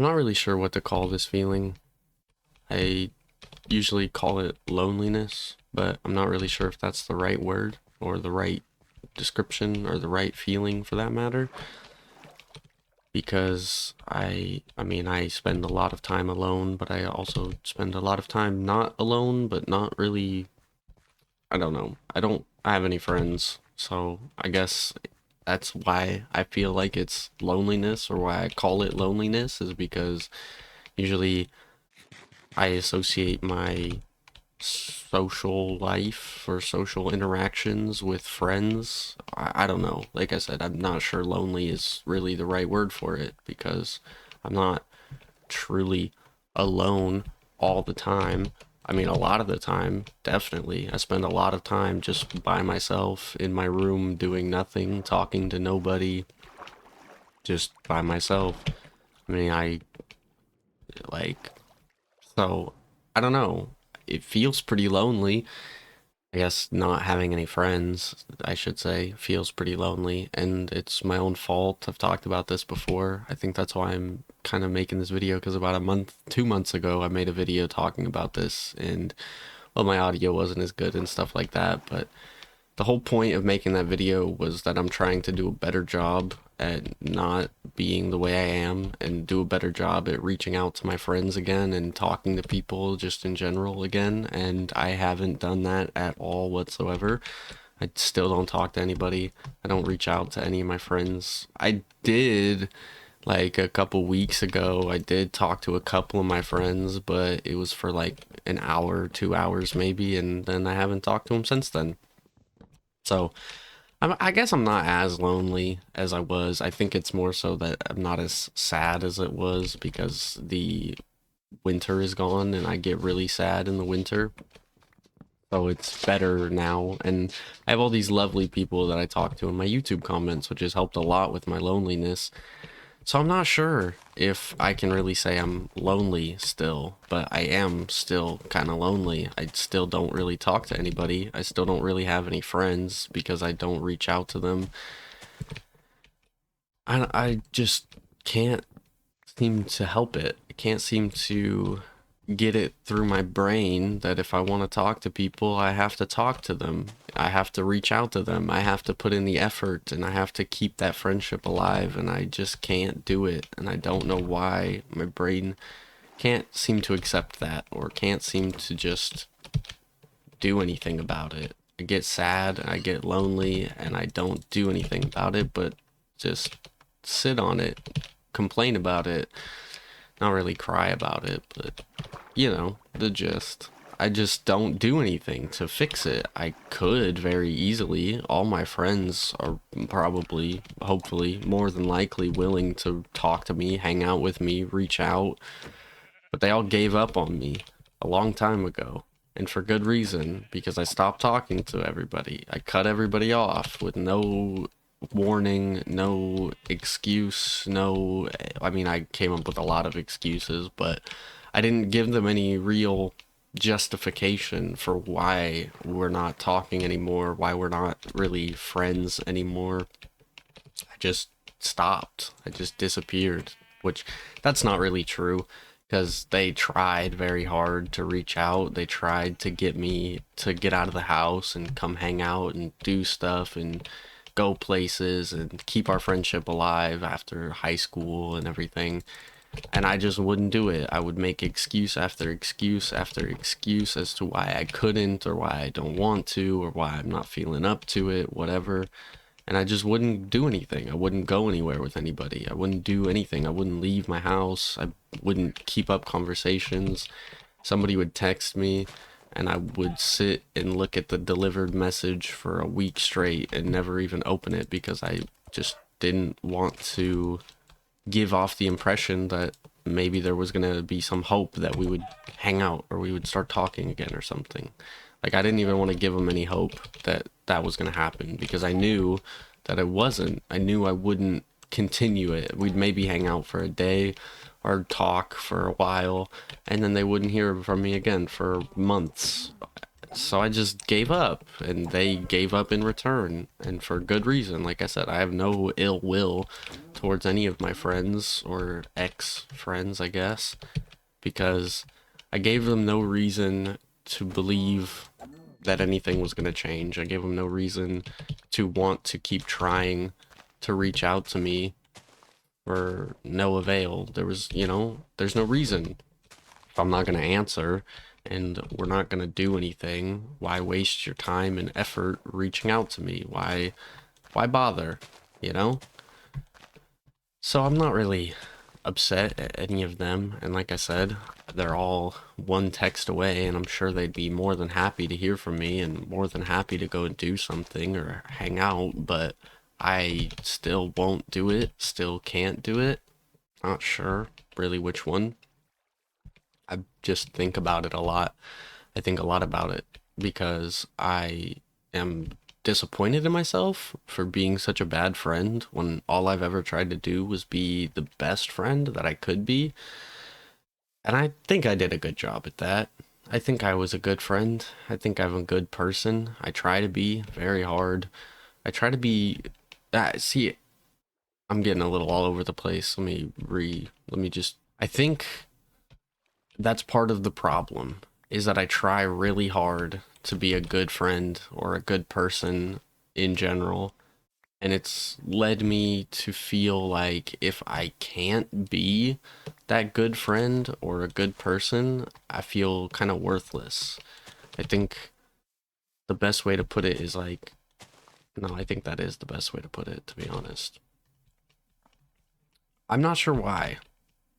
I'm not really sure what to call this feeling. I usually call it loneliness, but I'm not really sure if that's the right word or the right description or the right feeling for that matter. Because I mean, I spend a lot of time alone, but I also spend a lot of time not alone, but not really. I don't know. I don't have any friends, so I guess that's why I feel like it's loneliness, or why I call it loneliness, is because usually I associate my social life or social interactions with friends. I don't know. Like I said, I'm not sure lonely is really the right word for it because I'm not truly alone all the time. I mean, a lot of the time, definitely. I spend a lot of time just by myself in my room doing nothing, talking to nobody, just by myself. I mean, I like, so I don't know. It feels pretty lonely. I guess not having any friends, I should say, feels pretty lonely, and it's my own fault. I've talked about this before. I think that's why I'm kind of making this video, because about a month, 2 months ago, I made a video talking about this, and well, my audio wasn't as good and stuff like that, but the whole point of making that video was that I'm trying to do a better job at not being the way I am and do a better job at reaching out to my friends again and talking to people just in general again. And I haven't done that at all whatsoever. I still don't talk to anybody. I don't reach out to any of my friends. I did like a couple weeks ago. I did talk to a couple of my friends, but it was for like an hour, 2 hours maybe, and then I haven't talked to them since then. So I guess I'm not as lonely as I was. I think it's more so that I'm not as sad as it was because the winter is gone and I get really sad in the winter. So it's better now. And I have all these lovely people that I talk to in my YouTube comments, which has helped a lot with my loneliness. So I'm not sure if I can really say I'm lonely still, but I am still kind of lonely. I still don't really talk to anybody. I still don't really have any friends because I don't reach out to them. I just can't seem to help it. I can't seem to get it through my brain that if I want to talk to people, I have to talk to them. I have to reach out to them. I have to put in the effort and I have to keep that friendship alive. And I just can't do it. And I don't know why my brain can't seem to accept that or can't seem to just do anything about it. I get sad, I get lonely, and I don't do anything about it, but just sit on it, complain about it, not really cry about it, but the gist. I just don't do anything to fix it. I could very easily. All my friends are probably, hopefully, more than likely willing to talk to me, hang out with me, reach out, but they all gave up on me a long time ago. And for good reason, because I stopped talking to everybody. I cut everybody off with no warning, no excuse, no. I mean, I came up with a lot of excuses, but I didn't give them any real justification for why we're not talking anymore, why we're not really friends anymore. I just stopped. I just disappeared, which that's not really true because they tried very hard to reach out. They tried to get me to get out of the house and come hang out and do stuff and go places and keep our friendship alive after high school and everything. And I just wouldn't do it. I would make excuse after excuse after excuse as to why I couldn't or why I don't want to or why I'm not feeling up to it, whatever. And I just wouldn't do anything. I wouldn't go anywhere with anybody. I wouldn't do anything. I wouldn't leave my house. I wouldn't keep up conversations. Somebody would text me and I would sit and look at the delivered message for a week straight and never even open it because I just didn't want to give off the impression that maybe there was going to be some hope that we would hang out or we would start talking again or something. Like, I didn't even want to give them any hope that that was going to happen because I knew that it wasn't. I knew I wouldn't continue it. We'd maybe hang out for a day or talk for a while, and then they wouldn't hear from me again for months. So I just gave up, and they gave up in return, and for good reason. Like I said, I have no ill will towards any of my friends or ex-friends, I guess, because I gave them no reason to believe that anything was going to change. I gave them no reason to want to keep trying to reach out to me for no avail. There was, there's no reason. If I'm not going to answer and we're not going to do anything, why waste your time and effort reaching out to me? Why bother, you know? So I'm not really upset at any of them, and like I said, they're all one text away, and I'm sure they'd be more than happy to hear from me and more than happy to go and do something or hang out, but I still won't do it, still can't do it. Not sure really which one. I just think about it a lot. I think a lot about it because I am disappointed in myself for being such a bad friend when all I've ever tried to do was be the best friend that I could be. And I think I did a good job at that. I think I was a good friend. I think I'm a good person. I try to be very hard. I try to be. See, I'm getting a little all over the place. Let me just. I think that's part of the problem is that I try really hard to be a good friend or a good person in general. And it's led me to feel like if I can't be that good friend or a good person, I feel kind of worthless. I think the best way to put it is like, no, I think that is the best way to put it, to be honest. I'm not sure why,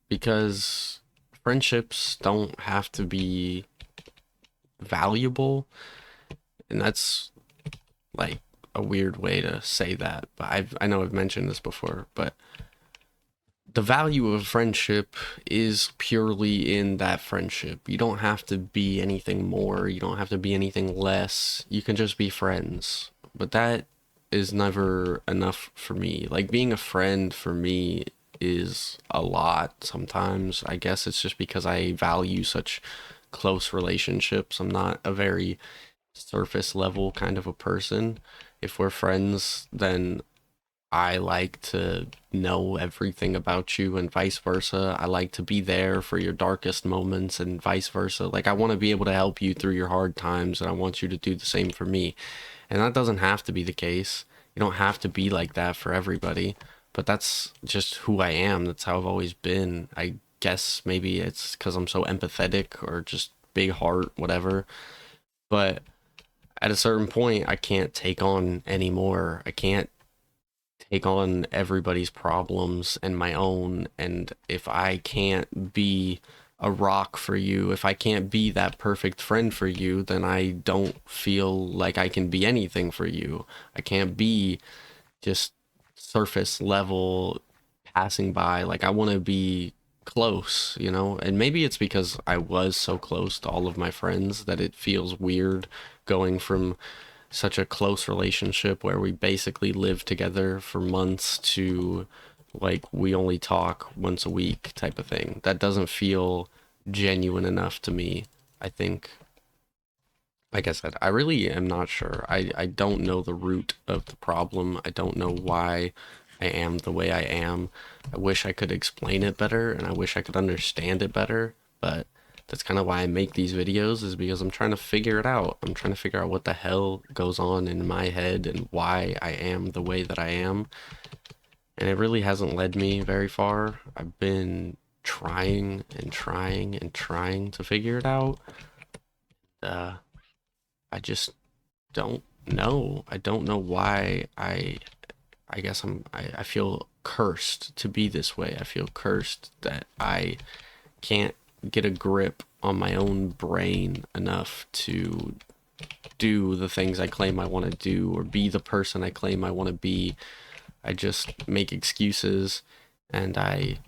because friendships don't have to be valuable, and that's like a weird way to say that, but I know I've mentioned this before, but the value of friendship is purely in that friendship. You don't have to be anything more, you don't have to be anything less. You can just be friends. But that is never enough for me. Like being a friend for me is a lot sometimes. I guess it's just because I value such close relationships. I'm not a very surface level kind of a person. If we're friends, then I like to know everything about you and vice versa. I like to be there for your darkest moments and vice versa. Like I want to be able to help you through your hard times and I want you to do the same for me. And that doesn't have to be the case. You don't have to be like that for everybody, but that's just who I am. That's how I've always been. I guess maybe it's because I'm so empathetic or just big heart, whatever. But at a certain point, I can't take on anymore. I can't take on everybody's problems and my own. And if I can't be a rock for you, if I can't be that perfect friend for you, then I don't feel like I can be anything for you. I can't be just surface level passing by. Like I want to be close, you know? And maybe it's because I was so close to all of my friends that it feels weird going from such a close relationship where we basically live together for months to like we only talk once a week type of thing. That doesn't feel genuine enough to me. I think, like I said, I really am not sure. I don't know the root of the problem. I don't know why I am the way I am. I wish I could explain it better and I wish I could understand it better, but that's kind of why I make these videos is because I'm trying to figure it out. I'm trying to figure out what the hell goes on in my head and why I am the way that I am. And it really hasn't led me very far. I've been trying and trying and trying to figure it out. Uh, I just don't know. I don't know why I guess I feel cursed to be this way. I feel cursed that I can't get a grip on my own brain enough to do the things I claim I want to do or be the person I claim I want to be. I just make excuses and I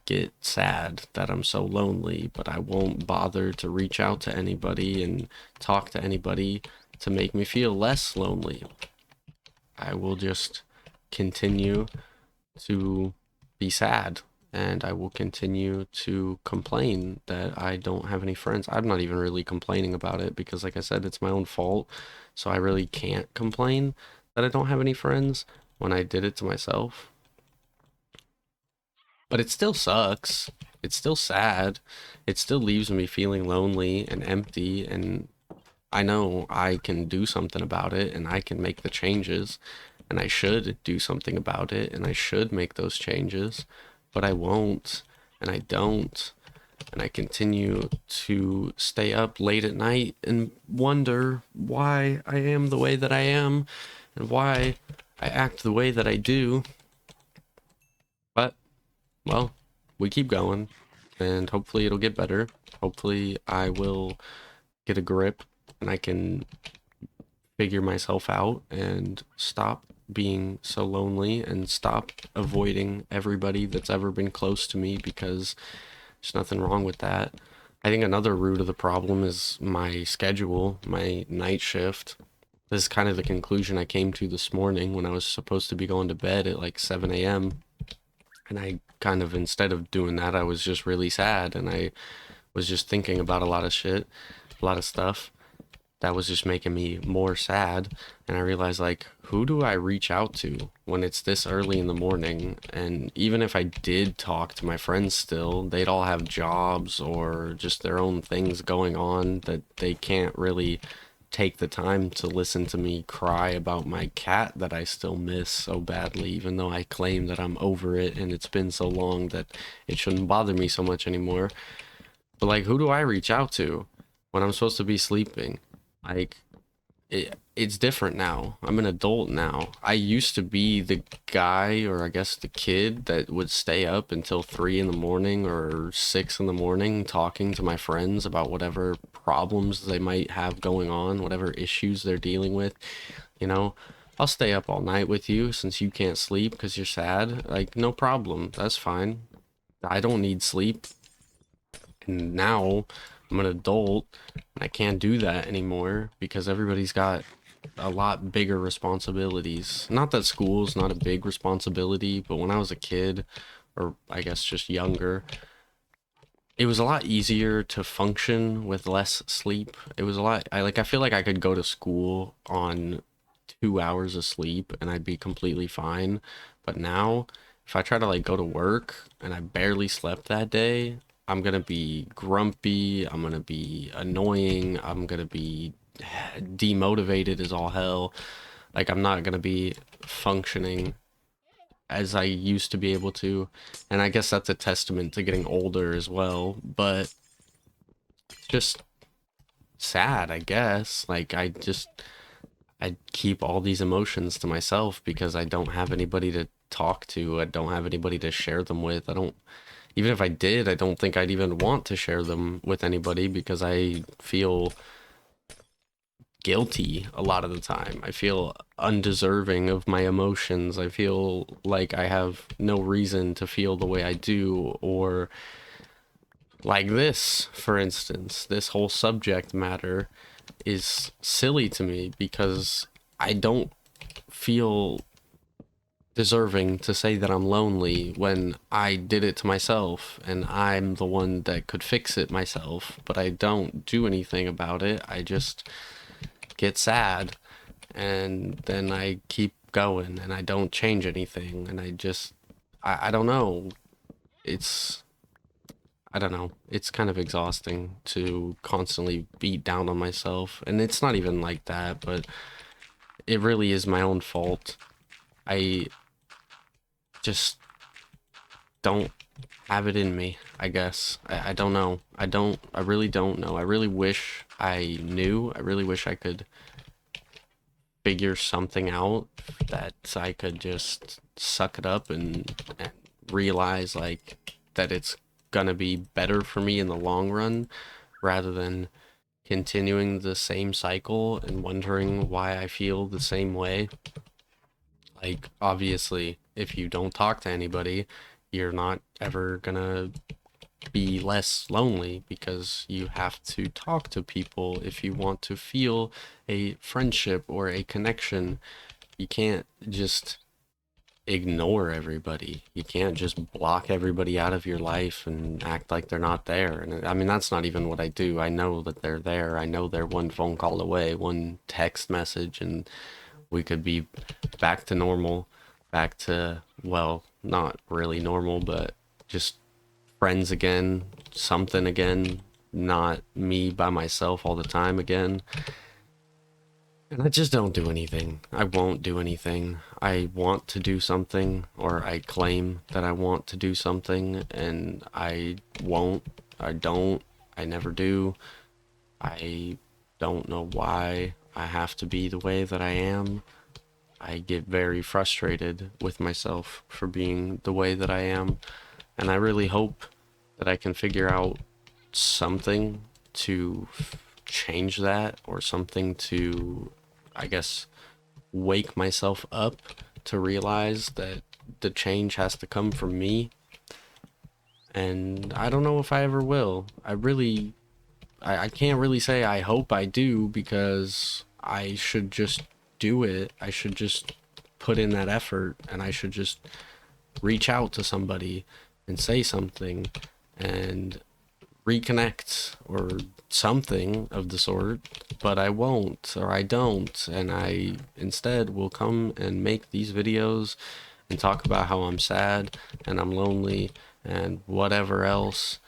get sad that I'm so lonely, but I won't bother to reach out to anybody and talk to anybody to make me feel less lonely. I will just continue to be sad and I will continue to complain that I don't have any friends. I'm not even really complaining about it because, like I said, it's my own fault. So I really can't complain that I don't have any friends when I did it to myself. But it still sucks. It's still sad. It still leaves me feeling lonely and empty. And I know I can do something about it and I can make the changes. And I should do something about it and I should make those changes. But I won't. And I don't. And I continue to stay up late at night and wonder why I am the way that I am and why I act the way that I do. But, well, we keep going and hopefully it'll get better. Hopefully I will get a grip and I can figure myself out and stop being so lonely and stop avoiding everybody that's ever been close to me because there's nothing wrong with that. I think another root of the problem is my schedule, my night shift. This is kind of the conclusion I came to this morning when I was supposed to be going to bed at like 7 a.m. And I kind of, instead of doing that, I was just really sad and I was just thinking about a lot of shit, a lot of stuff that was just making me more sad. And I realized, like, who do I reach out to when it's this early in the morning? And even if I did talk to my friends still, they'd all have jobs or just their own things going on that they can't really take the time to listen to me cry about my cat that I still miss so badly, even though I claim that I'm over it and it's been so long that it shouldn't bother me so much anymore. But like, who do I reach out to when I'm supposed to be sleeping? Like, it's different now. I'm an adult now. I used to be the guy, or I guess the kid, that would stay up until 3 in the morning or 6 in the morning talking to my friends about whatever problems they might have going on, whatever issues they're dealing with. You know, I'll stay up all night with you since you can't sleep because you're sad. Like, no problem. That's fine. I don't need sleep. And now I'm an adult and I can't do that anymore because everybody's got a lot bigger responsibilities. Not that school's not a big responsibility, but when I was a kid, or I guess just younger, it was a lot easier to function with less sleep. It was a lot, I feel like I could go to school on 2 hours of sleep and I'd be completely fine. But now, if I try to like go to work and I barely slept that day, I'm gonna be grumpy, I'm gonna be annoying, I'm gonna be demotivated as all hell. Like I'm not gonna be functioning as I used to be able to. And I guess that's a testament to getting older as well, but it's just sad, I guess. Like I keep all these emotions to myself because I don't have anybody to talk to. I don't have anybody to share them with. I don't, even if I did, I don't think I'd even want to share them with anybody because I feel guilty a lot of the time. I feel undeserving of my emotions. I feel like I have no reason to feel the way I do, or like this, for instance, this whole subject matter is silly to me because I don't feel deserving to say that I'm lonely when I did it to myself and I'm the one that could fix it myself, but I don't do anything about it. I just get sad and then I keep going and I don't change anything and I don't know. It's I don't know. It's kind of exhausting to constantly beat down on myself. And it's not even like that, but it really is my own fault. I just don't have it in me, I guess. I don't know. I really don't know. I really wish I knew. I really wish I could figure something out that I could just suck it up and realize like that it's gonna be better for me in the long run rather than continuing the same cycle and wondering why I feel the same way. Like, obviously, if you don't talk to anybody, you're not ever gonna be less lonely because you have to talk to people if you want to feel a friendship or a connection. You can't just ignore everybody. You can't just block everybody out of your life and act like they're not there. And I mean, that's not even what I do. I know that they're there. I know they're one phone call away, one text message, and we could be back to normal, back to, well, not really normal, but just friends again, something again, not me by myself all the time again. And I just don't do anything. I won't do anything. I want to do something, or I claim that I want to do something, and I won't. I don't. I never do. I don't know why I have to be the way that I am. I get very frustrated with myself for being the way that I am, and I really hope that I can figure out something to change that, or something to, I guess, wake myself up to realize that the change has to come from me. And I don't know if I ever will. I can't really say I hope I do, because I should just do it. I should just put in that effort, and I should just reach out to somebody and say something and reconnect or something of the sort, but I won't, or I don't, and I instead will come and make these videos and talk about how I'm sad and I'm lonely and whatever else.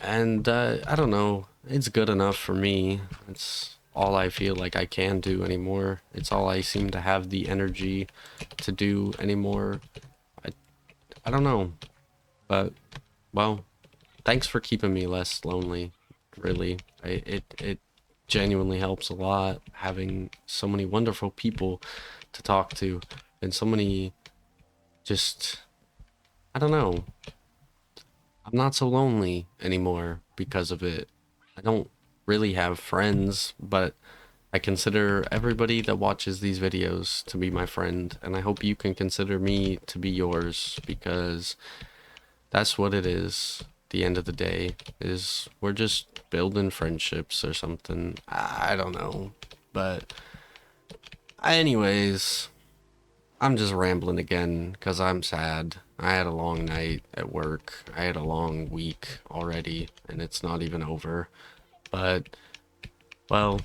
And I don't know, it's good enough for me. It's all I feel like I can do anymore. It's all I seem to have the energy to do anymore. I, I don't know, but, well, thanks for keeping me less lonely. Really, it genuinely helps a lot having so many wonderful people to talk to, and so many, just, I don't know. I'm not so lonely anymore because of it. I don't really have friends, but I consider everybody that watches these videos to be my friend, and I hope you can consider me to be yours, because that's what it is. The end of the day is we're just building friendships or something. I don't know. But anyways, I'm just rambling again because I'm sad. I had a long night at work. I had a long week already, and it's not even over. But, well,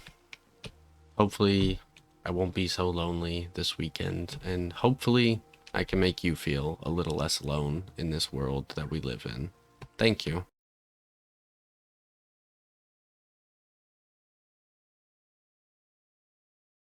hopefully I won't be so lonely this weekend, and hopefully I can make you feel a little less alone in this world that we live in. Thank you.